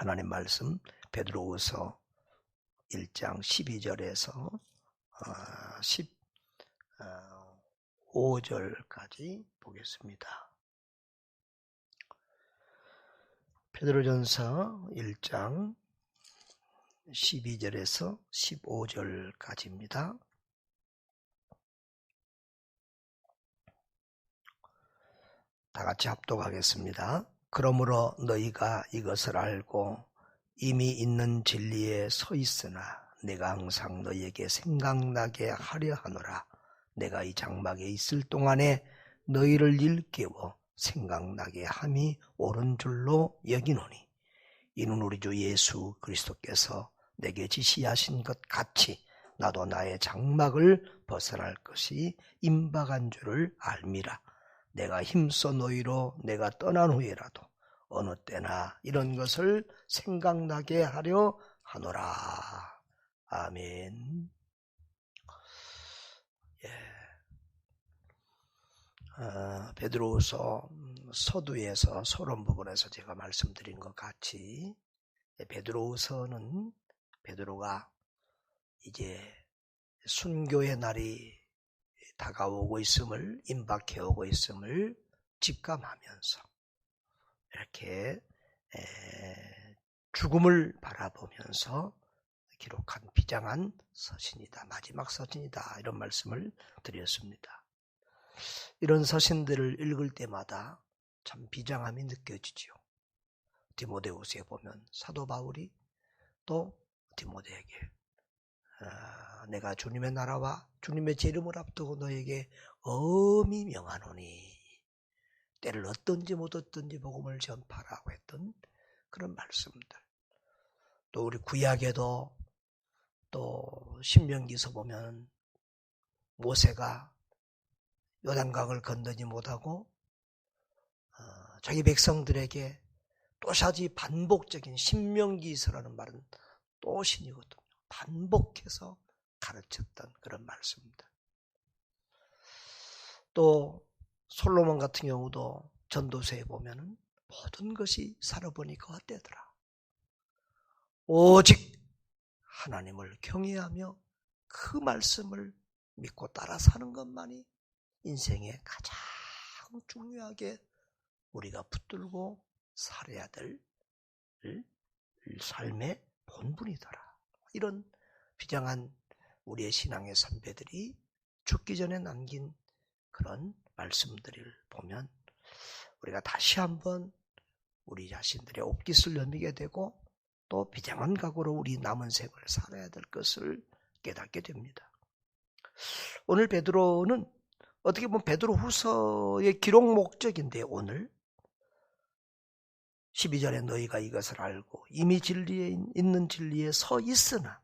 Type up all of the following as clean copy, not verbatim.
하나님 말씀 베드로후서 1장 12절에서 15절까지 보겠습니다. 베드로전서 1장 12절에서 15절까지입니다. 다 같이 합독하겠습니다. 그러므로 너희가 이것을 알고 이미 있는 진리에 서 있으나 내가 항상 너희에게 생각나게 하려 하노라. 내가 이 장막에 있을 동안에 너희를 일깨워 생각나게 함이 옳은 줄로 여기노니 이는 우리 주 예수 그리스도께서 내게 지시하신 것 같이 나도 나의 장막을 벗어날 것이 임박한 줄을 알미라. 내가 힘써 너희로 내가 떠난 후에라도 어느 때나 이런 것을 생각나게 하려 하노라. 아멘. 베드로후서 서두에서 서론 부분에서 제가 말씀드린 것 같이 베드로후서는 베드로가 이제 순교의 날이 다가오고 있음을, 임박해오고 있음을 직감하면서 이렇게 죽음을 바라보면서 기록한 비장한 서신이다. 마지막 서신이다. 이런 말씀을 드렸습니다. 이런 서신들을 읽을 때마다 참 비장함이 느껴지죠. 디모데후서에 보면 사도 바울이 또 디모데에게 내가 주님의 나라와 주님의 제 이름을 앞두고 너에게 엄히 명하노니 때를 얻든지 못 얻든지 복음을 전파라고 했던 그런 말씀들. 또 우리 구약에도 또 신명기서 보면 모세가 요단강을 건너지 못하고 자기 백성들에게 또다시 반복적인 신명기서라는 말은 또 신이거든요. 반복해서 가르쳤던 그런 말씀입니다. 또 솔로몬 같은 경우도 전도서에 보면은 모든 것이 살아보니까 헛되더라. 오직 하나님을 경외하며 그 말씀을 믿고 따라 사는 것만이 인생에 가장 중요하게 우리가 붙들고 살아야 될 삶의 본분이더라. 이런 비장한 우리의 신앙의 선배들이 죽기 전에 남긴 그런 말씀들을 보면 우리가 다시 한번 우리 자신들의 옥깃을 넘기게 되고 또 비장한 각오로 우리 남은 생을 살아야 될 것을 깨닫게 됩니다. 오늘 베드로는 어떻게 보면 베드로 후서의 기록 목적인데 오늘 12절에 너희가 이것을 알고 이미 진리에 있는 진리에 서 있으나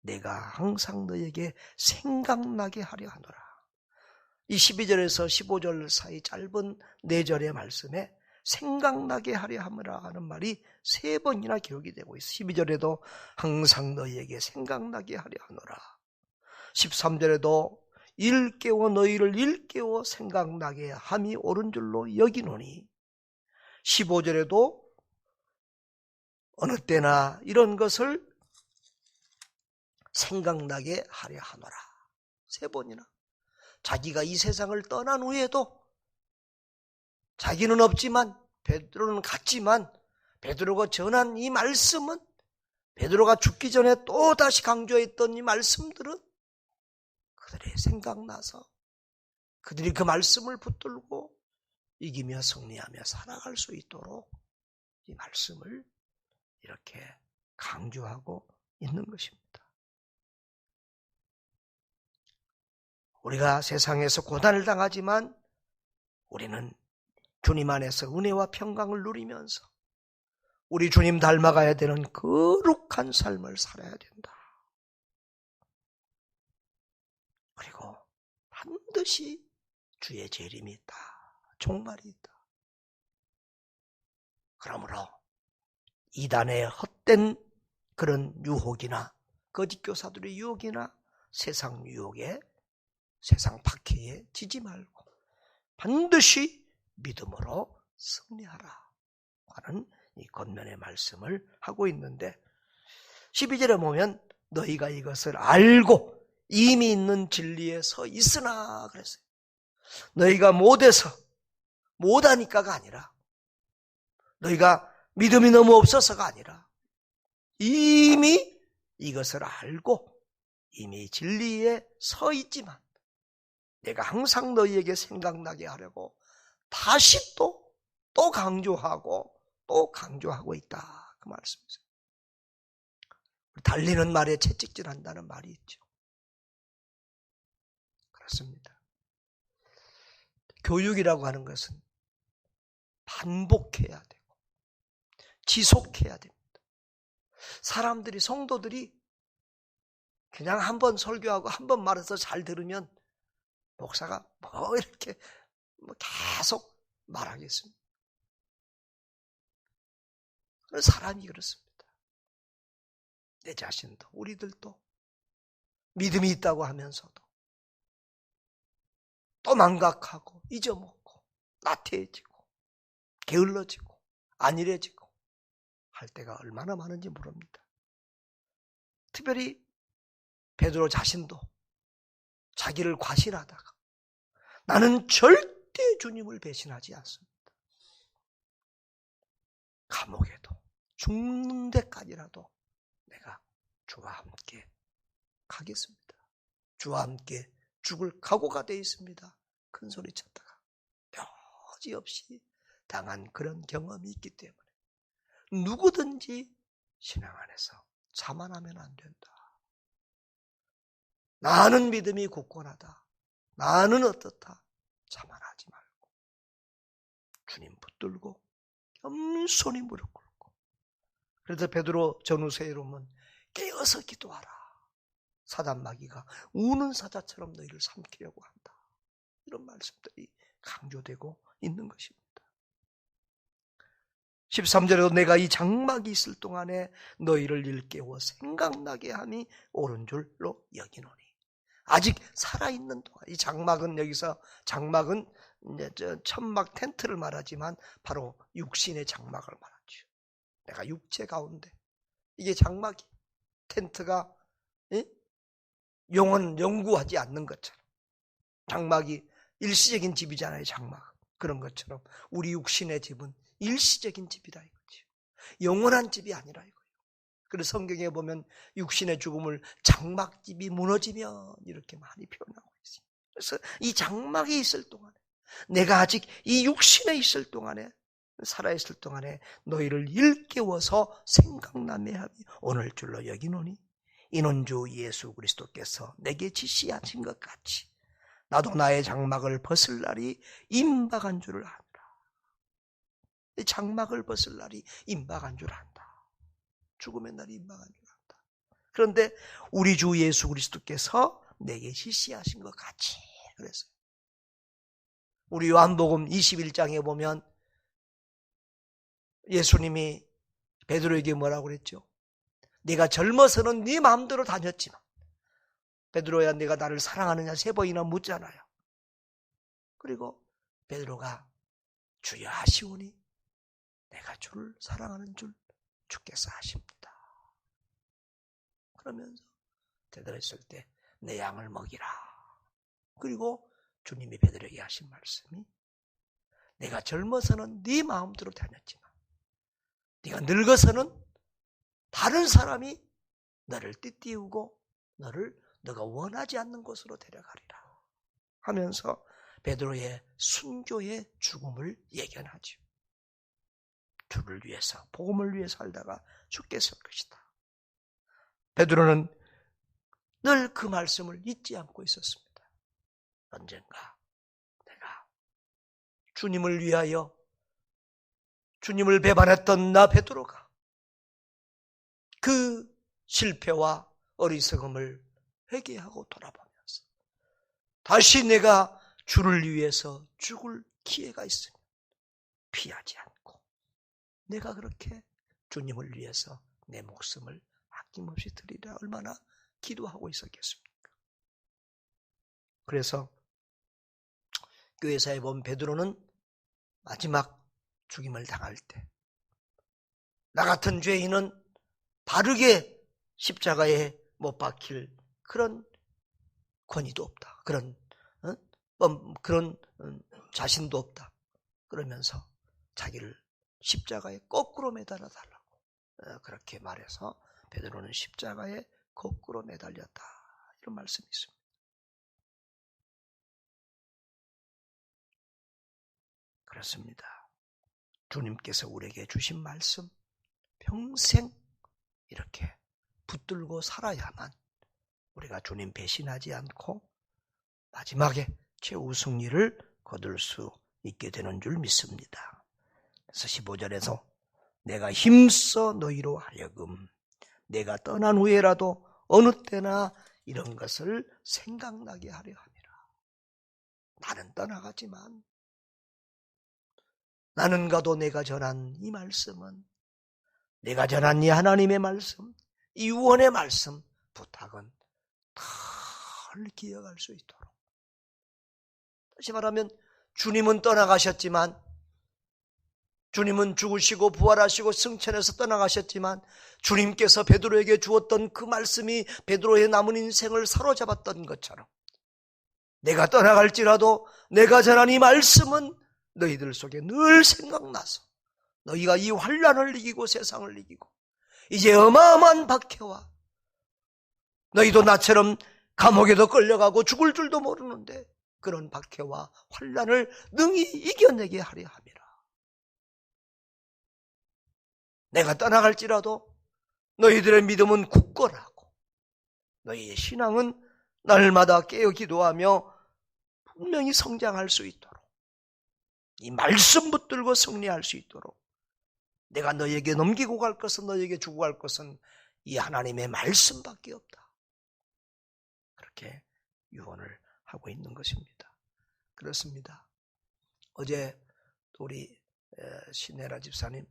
내가 항상 너희에게 생각나게 하려 하노라. 이 12절에서 15절 사이 짧은 4절의 말씀에 생각나게 하려 함이라 하는 말이 3번이나 기록이 되고 있어. 12절에도 항상 너희에게 생각나게 하려 하노라. 13절에도 너희를 일깨워 생각나게 함이 옳은 줄로 여기노니 15절에도 어느 때나 이런 것을 생각나게 하려 하노라. 3번이나. 자기가 이 세상을 떠난 후에도 자기는 없지만 베드로는 갔지만 베드로가 전한 이 말씀은 베드로가 죽기 전에 또 다시 강조했던 이 말씀들은 그들의 생각나서 그들이 그 말씀을 붙들고 이기며 승리하며 살아갈 수 있도록 이 말씀을 이렇게 강조하고 있는 것입니다. 우리가 세상에서 고난을 당하지만 우리는 주님 안에서 은혜와 평강을 누리면서 우리 주님 닮아가야 되는 거룩한 삶을 살아야 된다. 그리고 반드시 주의 재림이 있다. 종말이 있다. 그러므로 이단의 헛된 그런 유혹이나 거짓 교사들의 유혹이나 세상 유혹에 세상 박해에 지지 말고 반드시 믿음으로 승리하라 하는 이 권면의 말씀을 하고 있는데 12절에 보면 너희가 이것을 알고 이미 있는 진리에 서 있으나 그랬어요. 너희가 못해서 못하니까가 아니라 너희가 믿음이 너무 없어서가 아니라 이미 이것을 알고 이미 진리에 서 있지만 내가 항상 너희에게 생각나게 하려고 다시 또 강조하고 또 강조하고 있다. 그 말씀이세요. 달리는 말에 채찍질한다는 말이 있죠. 그렇습니다. 교육이라고 하는 것은 반복해야 되고 지속해야 됩니다. 사람들이 성도들이 그냥 한 번 설교하고 한 번 말해서 잘 들으면 목사가 이렇게 계속 말하겠습니다. 사람이 그렇습니다. 내 자신도 우리들도 믿음이 있다고 하면서도 또 망각하고 잊어먹고 나태해지고 게을러지고 안일해지고 할 때가 얼마나 많은지 모릅니다. 특별히 베드로 자신도 자기를 과신하다가 나는 절대 주님을 배신하지 않습니다. 감옥에도 죽는 데까지라도 내가 주와 함께 가겠습니다. 주와 함께 죽을 각오가 되어 있습니다. 큰 소리 쳤다가 여지없이 당한 그런 경험이 있기 때문에 누구든지 신앙 안에서 자만하면 안 된다. 나는 믿음이 굳건하다. 나는 어떻다. 자만하지 말고 주님 붙들고 겸손히 무릎 꿇고 그래서 베드로 전후서에 보면 깨어서 기도하라. 사단 마귀가 우는 사자처럼 너희를 삼키려고 한다. 이런 말씀들이 강조되고 있는 것입니다. 13절에도 내가 이 장막이 있을 동안에 너희를 일깨워 생각나게 함이 옳은 줄로 여기노니 아직 살아있는 동안 이 장막은 여기서 장막은 이제 천막 텐트를 말하지만 바로 육신의 장막을 말하죠. 내가 육체 가운데 이게 장막이 텐트가 영구하지 않는 것처럼 장막이 일시적인 집이잖아요. 장막 그런 것처럼 우리 육신의 집은 일시적인 집이다 이거죠. 영원한 집이 아니라 이거예요. 그래서 성경에 보면 육신의 죽음을 장막집이 무너지면 이렇게 많이 표현하고 있어요. 그래서 이 장막이 있을 동안에 내가 아직 이 육신에 있을 동안에 살아있을 동안에 너희를 일깨워서 생각나게 하며 오늘 줄로 여기노니 이는 주 예수 그리스도께서 내게 지시하신 것 같이 나도 나의 장막을 벗을 날이 임박한 줄을 안다. 이 장막을 벗을 날이 임박한 줄 안다. 죽음의 날이 임박한 줄 안다. 그런데 우리 주 예수 그리스도께서 내게 지시하신 것 같이 그랬어요. 우리 요한복음 21장에 보면 예수님이 베드로에게 뭐라고 그랬죠? 네가 젊어서는 네 마음대로 다녔지만 베드로야 네가 나를 사랑하느냐 3번이나 묻잖아요. 그리고 베드로가 주여 하시오니 내가 주를 사랑하는 줄 주께서 아십니다. 그러면서 대답했을 때 내 양을 먹이라. 그리고 주님이 베드로에게 하신 말씀이 내가 젊어서는 네 마음대로 다녔지만 네가 늙어서는 다른 사람이 너를 띠띠우고 너가 원하지 않는 곳으로 데려가리라 하면서 베드로의 순교의 죽음을 예견하죠. 주를 위해서 복음을 위해 살다가 죽게 될 것이다. 베드로는 늘 그 말씀을 잊지 않고 있었습니다. 언젠가 내가 주님을 위하여 주님을 배반했던 나 베드로가 그 실패와 어리석음을 회개하고 돌아보면서 다시 내가 주를 위해서 죽을 기회가 있으면 피하지 않고 내가 그렇게 주님을 위해서 내 목숨을 아낌없이 드리라 얼마나 기도하고 있었겠습니까? 그래서 교회사에 본 베드로는 마지막 죽임을 당할 때 나 같은 죄인은 바르게 십자가에 못 박힐 그런 권위도 없다. 그런 자신도 없다. 그러면서 자기를 십자가에 거꾸로 매달아 달라고 그렇게 말해서 베드로는 십자가에 거꾸로 매달렸다. 이런 말씀이 있습니다. 그렇습니다. 주님께서 우리에게 주신 말씀 평생 이렇게 붙들고 살아야만 우리가 주님 배신하지 않고 마지막에 최후 승리를 거둘 수 있게 되는 줄 믿습니다. 그래서 15절에서 내가 힘써 너희로 하여금 내가 떠난 후에라도 어느 때나 이런 것을 생각나게 하려 함이라. 나는 떠나가지만 나는 가도 내가 전한 이 말씀은, 내가 전한 이 하나님의 말씀, 이 유언의 말씀, 부탁은 늘 기억할 수 있도록. 다시 말하면 주님은 떠나가셨지만, 주님은 죽으시고 부활하시고 승천해서 떠나가셨지만 주님께서 베드로에게 주었던 그 말씀이 베드로의 남은 인생을 사로잡았던 것처럼 내가 떠나갈지라도 내가 전한 이 말씀은 너희들 속에 늘 생각나서 너희가 이 환난을 이기고 세상을 이기고 이제 어마어마한 박해와 너희도 나처럼 감옥에도 끌려가고 죽을 줄도 모르는데 그런 박해와 환난을 능히 이겨내게 하려 함이라. 내가 떠나갈지라도 너희들의 믿음은 굳건하고 너희의 신앙은 날마다 깨어 기도하며 분명히 성장할 수 있도록 이 말씀 붙들고 승리할 수 있도록 내가 너희에게 넘기고 갈 것은 너희에게 주고 갈 것은 이 하나님의 말씀밖에 없다. 그렇게 유언을 하고 있는 것입니다. 그렇습니다. 어제 우리 신혜라 집사님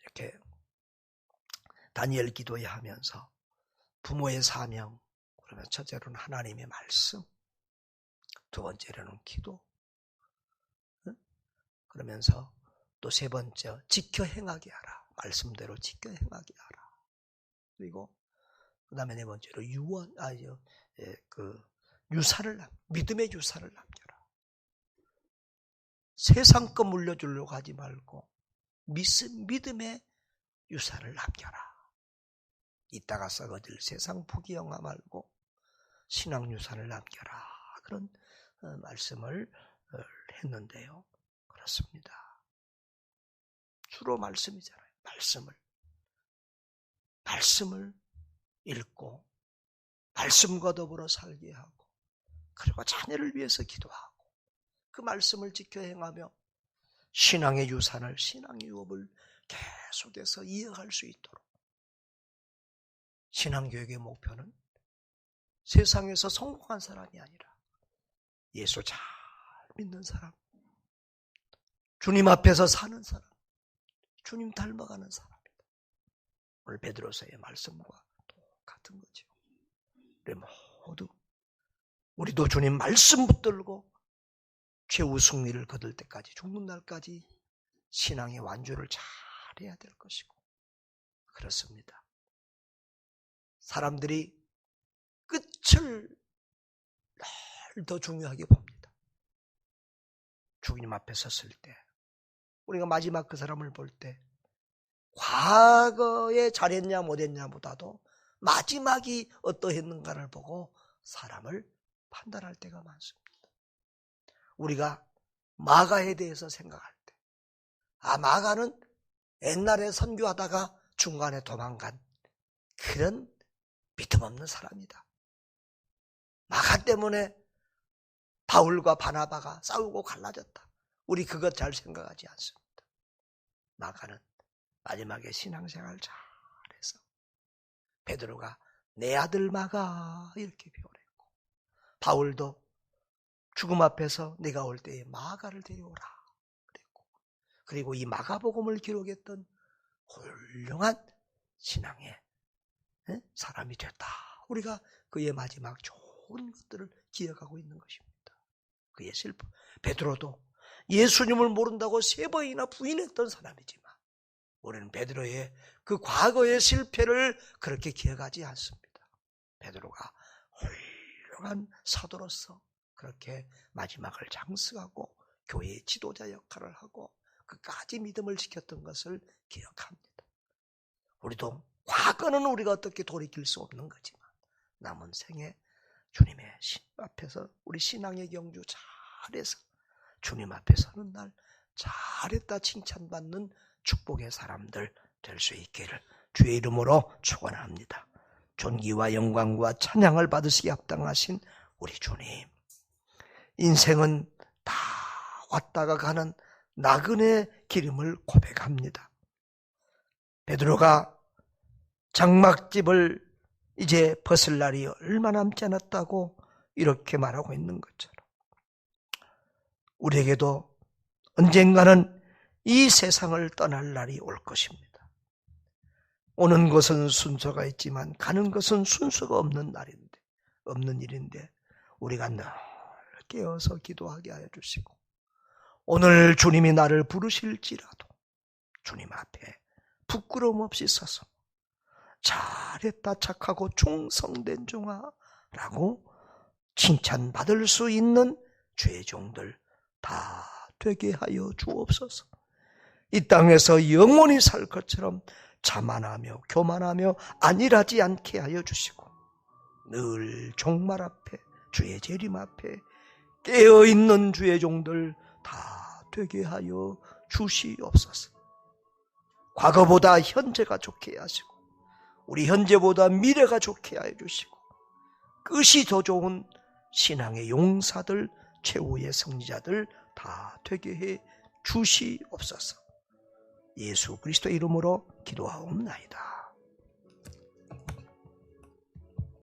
이렇게 다니엘 기도회 하면서 부모의 사명, 그러면 첫째로는 하나님의 말씀, 두 번째로는 기도, 그러면서 또 세 번째 지켜 행하게 하라. 말씀대로 지켜 행하게 하라. 그리고 그 다음에 네 번째로 믿음의 유산을 남겨라. 세상 거 물려주려고 하지 말고 믿음의 유산을 남겨라. 이따가 썩어질 세상 부귀영화 말고 신앙 유산을 남겨라. 그런 말씀을 했는데요. 그렇습니다. 주로 말씀이잖아요. 말씀을 읽고 말씀과 더불어 살게 하고 그리고 자녀를 위해서 기도하고 그 말씀을 지켜 행하며 신앙의 유산을, 신앙의 유업을 계속해서 이어갈 수 있도록 신앙교육의 목표는 세상에서 성공한 사람이 아니라 예수 잘 믿는 사람, 주님 앞에서 사는 사람, 주님 닮아가는 사람이다. 오늘 베드로서의 말씀과 똑같은 거죠. 우리 모두 우리도 주님 말씀 붙들고 최후 승리를 거둘 때까지 죽는 날까지 신앙의 완주를 잘해야 될 것이고 그렇습니다. 사람들이 끝을 늘 더 중요하게 봅니다. 주님 앞에 섰을 때 우리가 마지막 그 사람을 볼 때 과거에 잘했냐 못했냐보다도 마지막이 어떠했는가를 보고 사람을 판단할 때가 많습니다. 우리가 마가에 대해서 생각할 때 마가는 옛날에 선교하다가 중간에 도망간 그런 믿음 없는 사람이다. 마가 때문에 바울과 바나바가 싸우고 갈라졌다. 우리 그것 잘 생각하지 않습니다. 마가는 마지막에 신앙생활 잘해서 베드로가 내 아들 마가 이렇게 표현했고 바울도 죽음 앞에서 내가 올 때에 마가를 데려오라 그랬고 그리고 이 마가복음을 기록했던 훌륭한 신앙의 사람이 됐다. 우리가 그의 마지막 좋은 것들을 기억하고 있는 것입니다. 그의 슬픔. 베드로도 예수님을 모른다고 3번이나 부인했던 사람이지만 우리는 베드로의 그 과거의 실패를 그렇게 기억하지 않습니다. 베드로가 훌륭한 사도로서 그렇게 마지막을 장수하고 교회의 지도자 역할을 하고 끝까지 믿음을 지켰던 것을 기억합니다. 우리도 과거는 우리가 어떻게 돌이킬 수 없는 거지만 남은 생에 주님의 신 앞에서 우리 신앙의 경주 잘해서 주님 앞에 서는 날 잘했다 칭찬받는 축복의 사람들 될 수 있기를 주의 이름으로 축원합니다. 존귀와 영광과 찬양을 받으시기 합당하신 우리 주님, 인생은 다 왔다가 가는 나그네 길임을 고백합니다. 베드로가 장막집을 이제 벗을 날이 얼마 남지 않았다고 이렇게 말하고 있는 것처럼 우리에게도 언젠가는 이 세상을 떠날 날이 올 것입니다. 오는 것은 순서가 있지만 가는 것은 순서가 없는 일인데 우리가 늘 깨어서 기도하게 하여 주시고 오늘 주님이 나를 부르실지라도 주님 앞에 부끄러움 없이 서서 잘했다 착하고 충성된 종아라고 칭찬받을 수 있는 주의 종들 다 되게 하여 주옵소서. 이 땅에서 영원히 살 것처럼 자만하며 교만하며 안일하지 않게 하여 주시고 늘 종말 앞에 주의 재림 앞에 깨어있는 주의 종들 다 되게 하여 주시옵소서. 과거보다 현재가 좋게 하시고 우리 현재보다 미래가 좋게 하여 주시고 끝이 더 좋은 신앙의 용사들, 최후의 승리자들 다 되게 해 주시옵소서. 예수 그리스도 이름으로 기도하옵나이다.